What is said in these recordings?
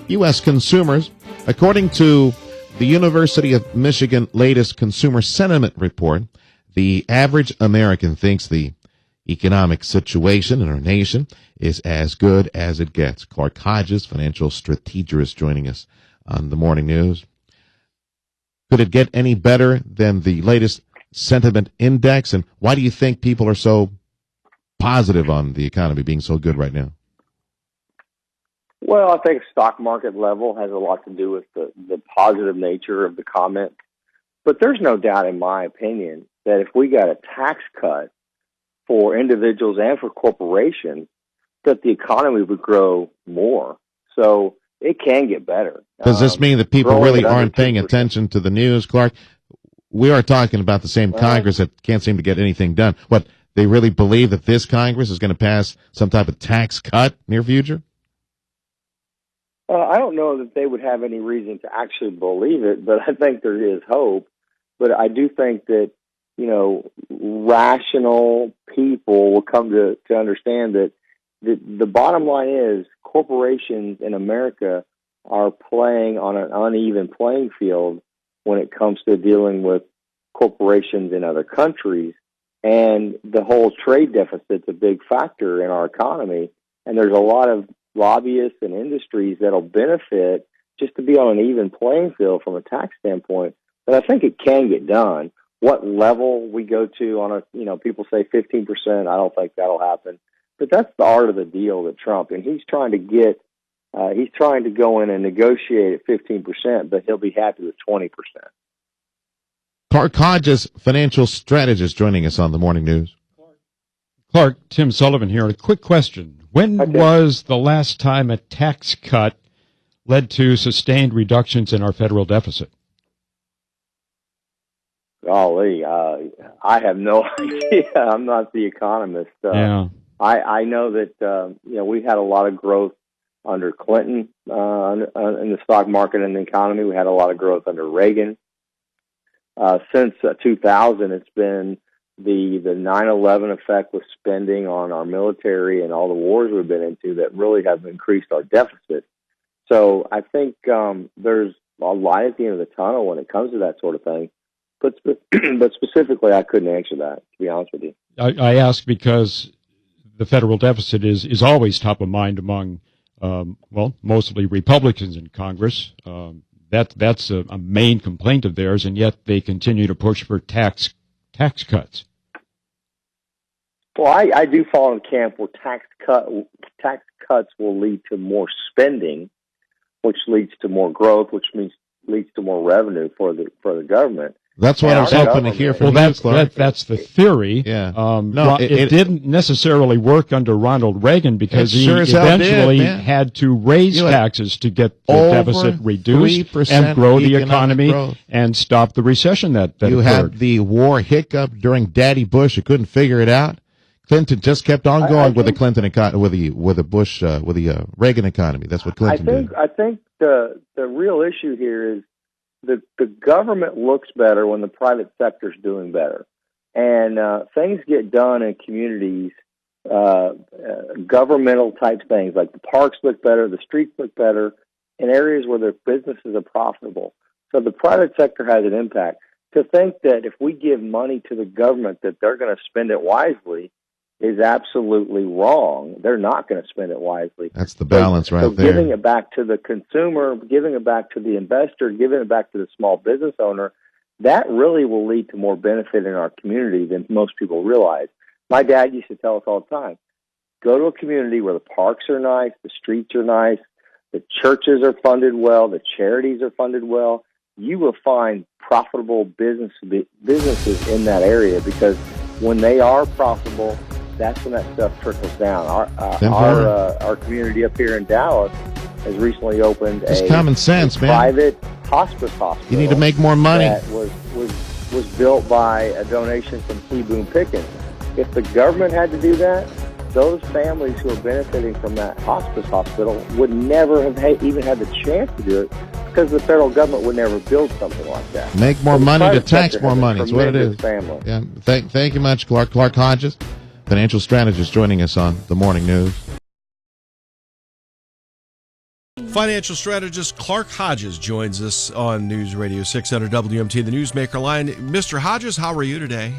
U.S. consumers, according to the University of Michigan latest consumer sentiment report, the average American thinks the economic situation in our nation is as good as it gets. Clark Hodges, financial strategist, joining us on the Morning News. Could it get any better than the latest sentiment index? And why do you think people are so positive on the economy being so good right now? Well, I think stock market level has a lot to do with the positive nature of the comment. But there's no doubt, in my opinion, that if we got a tax cut for individuals and for corporations, that the economy would grow more. So it can get better. Does this mean that people really aren't paying attention to the news, Clark? We are talking about the same Congress that can't seem to get anything done. What, they really believe that this Congress is going to pass some type of tax cut near future? I don't know that they would have any reason to actually believe it, but I think there is hope. But I do think that, rational people will come to understand that the bottom line is corporations in America are playing on an uneven playing field when it comes to dealing with corporations in other countries. And the whole trade deficit's a big factor in our economy. And there's a lot of lobbyists and industries that'll benefit just to be on an even playing field from a tax standpoint. But I think it can get done. What level we go to on people say 15%, I don't think that'll happen. But that's the art of the deal that Trump, and he's trying to go in and negotiate at 15%, but he'll be happy with 20%. Clark Hodges, financial strategist, joining us on the Morning News. Clark, Tim Sullivan here. A quick question. When was the last time a tax cut led to sustained reductions in our federal deficit? Golly, I have no idea. I'm not the economist. I know that we had a lot of growth under Clinton in the stock market and the economy. We had a lot of growth under Reagan. Since 2000, it's been the 9/11 effect with spending on our military and all the wars we've been into that really have increased our deficit. So I think there's a light at the end of the tunnel when it comes to that sort of thing. But specifically, I couldn't answer that, to be honest with you. I ask because the federal deficit is always top of mind among, mostly Republicans in Congress. That's a main complaint of theirs, and yet they continue to push for tax cuts. Well, I do fall in the camp where tax cuts will lead to more spending, which leads to more growth, which leads to more revenue for the government. That's what I was hoping to hear from you, Clark. That's the theory. Yeah. It didn't necessarily work under Ronald Reagan because he eventually had to raise taxes to get the deficit reduced and grow the economy and stop the recession that you occurred. had the war hiccup during Daddy Bush. You couldn't figure it out. Clinton just kept on going with the Clinton with the Reagan economy. That's what Clinton did. I think the real issue here is the government looks better when the private sector's doing better. And things get done in communities, governmental type things, like the parks look better, the streets look better, in areas where their businesses are profitable. So the private sector has an impact. To think that if we give money to the government that they're going to spend it wisely is absolutely wrong. They're not going to spend it wisely. That's the balance right there. So giving it back to the consumer, giving it back to the investor, giving it back to the small business owner, that really will lead to more benefit in our community than most people realize. My dad used to tell us all the time, go to a community where the parks are nice, the streets are nice, the churches are funded well, the charities are funded well. You will find profitable businesses in that area, because when they are profitable, that's when that stuff trickles down. Our community up here in Dallas has recently opened a private hospice hospital. You need to make more money. That was built by a donation from T. Boone Pickens. If the government had to do that, those families who are benefiting from that hospice hospital would never have even had the chance to do it, because the federal government would never build something like that. Make more money to tax more money. That's what it is. Family. Yeah. Thank you much, Clark. Clark Hodges, financial strategist, joining us on the Morning News. Financial strategist Clark Hodges joins us on News Radio 600 WMT, the Newsmaker line. Mr. Hodges, how are you today?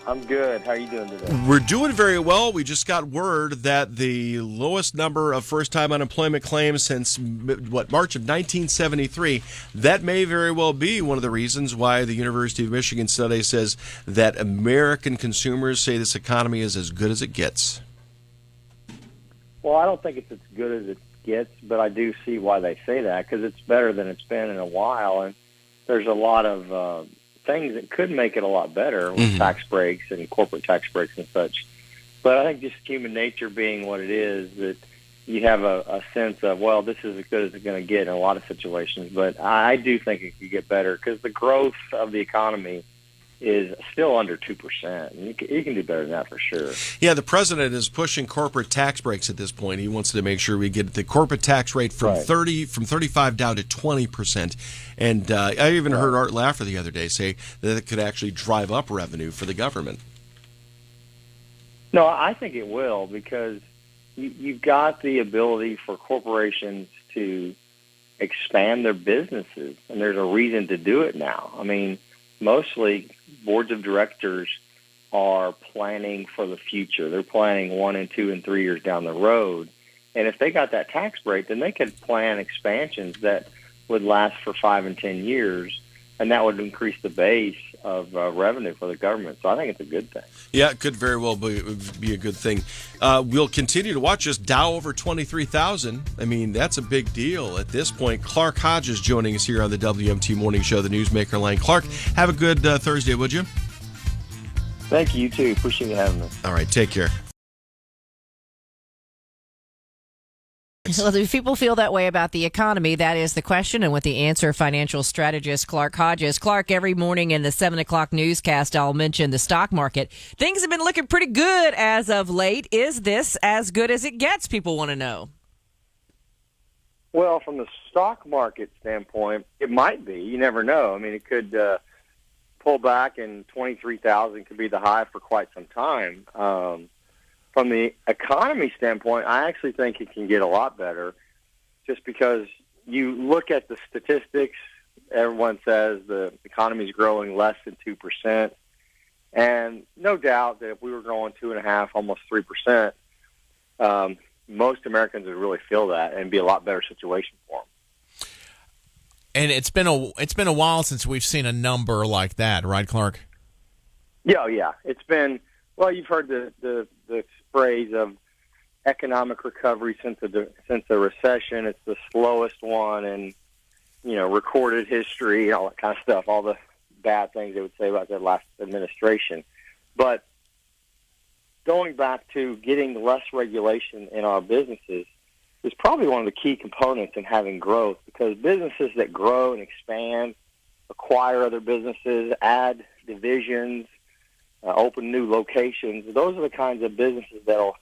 I'm good. How are you doing today? We're doing very well. We just got word that the lowest number of first-time unemployment claims since, March of 1973. That may very well be one of the reasons why the University of Michigan study says that American consumers say this economy is as good as it gets. Well, I don't think it's as good as it gets, but I do see why they say that, because it's better than it's been in a while, and there's a lot of things that could make it a lot better with tax breaks and corporate tax breaks and such. But I think just human nature being what it is, that you have a sense of, well, this is as good as it's going to get in a lot of situations. But I do think it could get better, because the growth of the economy is still under 2%. And you can do better than that for sure. Yeah, the president is pushing corporate tax breaks at this point. He wants to make sure we get the corporate tax rate from 35 down to 20%. And I even heard Art Laffer the other day say that it could actually drive up revenue for the government. No, I think it will, because you've got the ability for corporations to expand their businesses, and there's a reason to do it now. I mean, mostly boards of directors are planning for the future. They're planning 1 and 2 and 3 years down the road. And if they got that tax break, then they could plan expansions that would last for 5 and 10 years, and that would increase the base of revenue for the government. So I think it's a good thing. Yeah, it could very well be a good thing. We'll continue to watch this Dow over 23,000. I mean, that's a big deal at this point. Clark Hodges joining us here on the WMT Morning Show, the Newsmaker line. Clark, have a good Thursday, would you? Thank you, you too. Appreciate you having me. All right, take care. Well, do people feel that way about the economy? That is the question. And with the answer, financial strategist Clark Hodges. Clark, every morning in the 7 o'clock newscast, I'll mention the stock market. Things have been looking pretty good as of late. Is this as good as it gets? People want to know. Well, from the stock market standpoint, it might be. You never know. I mean, it could pull back, and 23,000 could be the high for quite some time. From the economy standpoint, I actually think it can get a lot better, just because you look at the statistics. Everyone says the economy is growing less than 2%. And no doubt that if we were growing 2.5%, almost 3%, most Americans would really feel that and be a lot better situation for them. And it's been a while since we've seen a number like that, right, Clark? Yeah. It's been, well, you've heard the phrase of economic recovery since the recession. It's the slowest one in recorded history, all that kind of stuff, all the bad things they would say about their last administration. But going back to getting less regulation in our businesses is probably one of the key components in having growth, because businesses that grow and expand, acquire other businesses, add divisions, open new locations, those are the kinds of businesses that will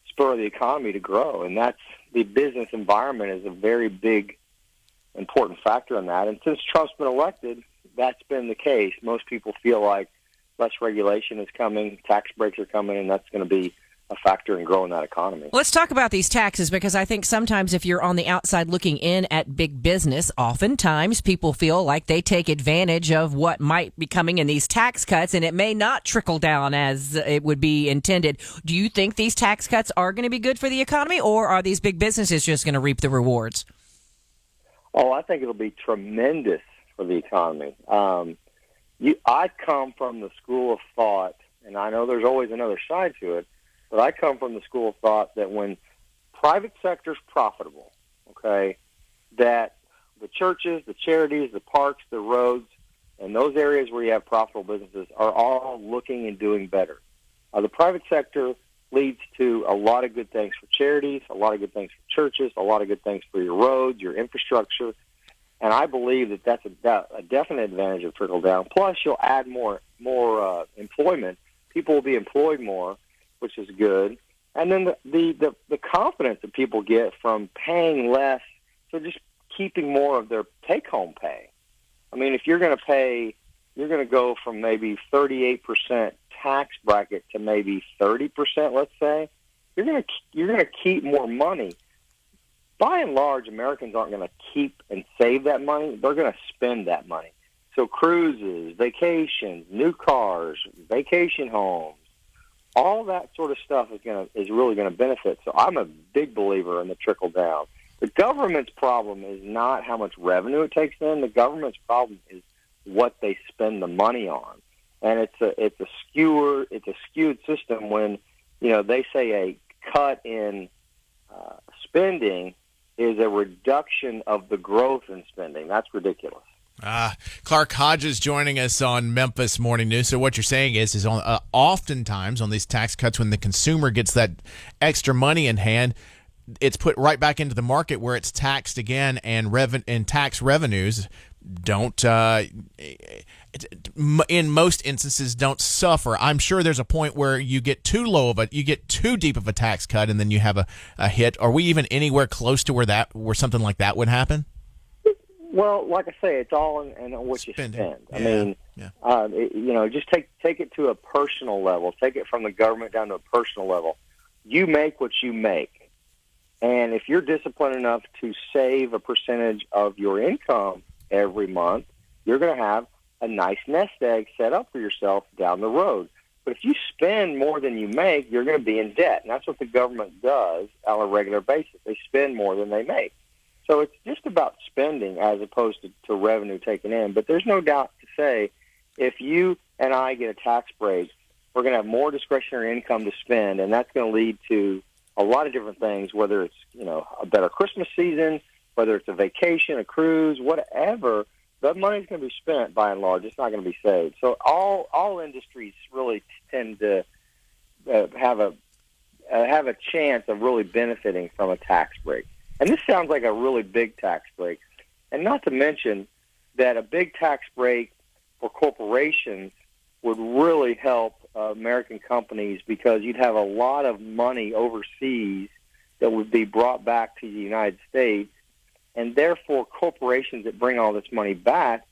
spur the economy to grow. And that's the business environment is a very big, important factor in that. And since Trump's been elected, that's been the case. Most people feel like less regulation is coming, tax breaks are coming, and that's going to be a factor in growing that economy. Let's talk about these taxes, because I think sometimes if you're on the outside looking in at big business, oftentimes people feel like they take advantage of what might be coming in these tax cuts, and it may not trickle down as it would be intended. Do you think these tax cuts are going to be good for the economy, or are these big businesses just going to reap the rewards? Oh, I think it'll be tremendous for the economy. I come from the school of thought, and I know there's always another side to it, but I come from the school of thought that when private sector is profitable, okay, that the churches, the charities, the parks, the roads, and those areas where you have profitable businesses are all looking and doing better. The private sector leads to a lot of good things for charities, a lot of good things for churches, a lot of good things for your roads, your infrastructure, and I believe that that's a definite advantage of trickle down. Plus, you'll add more employment. People will be employed more, which is good. And then the confidence that people get from paying less, so just keeping more of their take-home pay. I mean, if you're going to go from maybe 38% tax bracket to maybe 30%, let's say, you're going to keep more money. by and large, Americans aren't going to keep and save that money. They're going to spend that money. So cruises, vacations, new cars, vacation homes, all that sort of stuff is really going to benefit. So I'm a big believer in the trickle down. The government's problem is not how much revenue it takes in. The government's problem is what they spend the money on, and it's a skewed system when they say a cut in spending is a reduction of the growth in spending. That's ridiculous. Clark Hodges joining us on Memphis Morning News. So what you're saying is oftentimes on these tax cuts, when the consumer gets that extra money in hand, it's put right back into the market where it's taxed again, and tax revenues don't, in most instances, don't suffer. I'm sure there's a point where you get too deep of a tax cut, and then you have a hit. Are we even anywhere close to where something like that would happen? Well, like I say, it's all in what you spend. I mean, just take it to a personal level. Take it from the government down to a personal level. You make what you make. And if you're disciplined enough to save a percentage of your income every month, you're going to have a nice nest egg set up for yourself down the road. But if you spend more than you make, you're going to be in debt. And that's what the government does on a regular basis. They spend more than they make. So it's just about spending as opposed to revenue taken in. But there's no doubt to say if you and I get a tax break, we're going to have more discretionary income to spend, and that's going to lead to a lot of different things, whether it's a better Christmas season, whether it's a vacation, a cruise, whatever. That money's going to be spent by and large. It's not going to be saved. So all industries really tend to have a chance of really benefiting from a tax break. And this sounds like a really big tax break. And not to mention that a big tax break for corporations would really help American companies, because you'd have a lot of money overseas that would be brought back to the United States. And therefore, corporations that bring all this money back,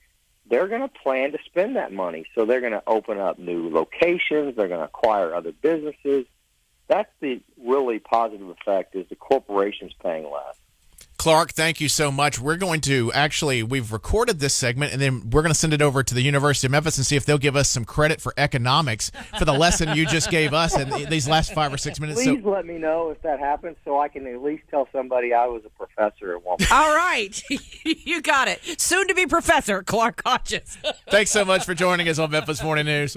they're going to plan to spend that money. So they're going to open up new locations. They're going to acquire other businesses. That's the really positive effect, is the corporations paying less. Clark, thank you so much. We're going to we've recorded this segment, and then we're going to send it over to the University of Memphis and see if they'll give us some credit for economics for the lesson you just gave us in these last 5 or 6 minutes. Please let me know if that happens so I can at least tell somebody I was a professor at one point. All right. You got it. Soon to be Professor Clark Hodges. Thanks so much for joining us on Memphis Morning News.